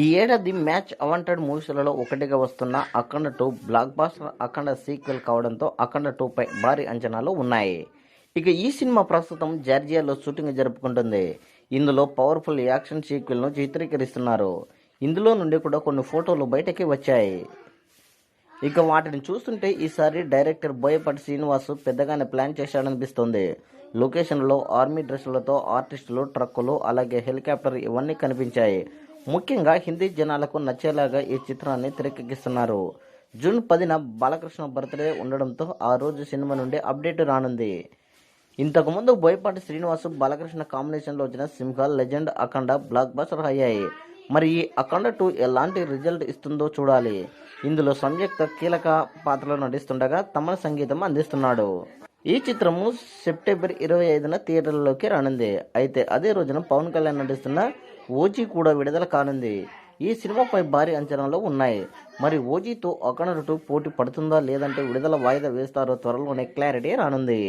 ఈ ఏడాది మ్యాచ్ అవాంటెడ్ మూవీస్లలో ఒకటిగా వస్తున్న అఖండ 2 బ్లాక్ బాస్టర్ అఖండ సీక్వెల్ కావడంతో అఖండ 2 పై భారీ అంచనాలు ఉన్నాయి. ఇక ఈ సినిమా ప్రస్తుతం జార్జియాలో షూటింగ్ జరుపుకుంటుంది. ఇందులో పవర్ఫుల్ యాక్షన్ సీక్వెల్ను చిత్రీకరిస్తున్నారు. ఇందులో నుండి కూడా కొన్ని ఫోటోలు బయటకి వచ్చాయి. ఇక వాటిని చూస్తుంటే ఈసారి డైరెక్టర్ బోయపాటి శ్రీనివాస్ పెద్దగానే ప్లాన్ చేశాడనిపిస్తోంది. లొకేషన్లో ఆర్మీ డ్రెస్సులతో ఆర్టిస్టులు, ట్రక్కులు, అలాగే హెలికాప్టర్ ఇవన్నీ కనిపించాయి. ముఖ్యంగా హిందీ జనాలకు నచ్చేలాగా ఈ చిత్రాన్ని తెరకెక్కిస్తున్నారు. జూన్ 10న బాలకృష్ణ బర్త్డే ఉండడంతో ఆ రోజు సినిమా నుండి అప్డేట్ రానుంది. ఇంతకుముందు బోయపాటి శ్రీనివాస్, బాలకృష్ణ కాంబినేషన్లో వచ్చిన సింహ, లెజెండ్, అఖండ బ్లాక్ బస్టర్ అయ్యాయి. మరి ఈ అఖండ 2 ఎలాంటి రిజల్ట్ ఇస్తుందో చూడాలి. ఇందులో సంయుక్త కీలక పాత్రలో నటిస్తుండగా తమన్ సంగీతం అందిస్తున్నాడు. ఈ చిత్రము సెప్టెంబర్ 25న థియేటర్లలోకి రానుంది. అయితే అదే రోజున పవన్ కళ్యాణ్ నటిస్తున్న ఓజీ కూడా విడుదల కానుంది. ఈ సినిమాపై భారీ అంచనాలు ఉన్నాయి. మరి ఓజీతో అఖండ 2 పోటీ పడుతుందా లేదంటే విడుదల వాయిదా వేస్తారో త్వరలోనే క్లారిటీ రానుంది.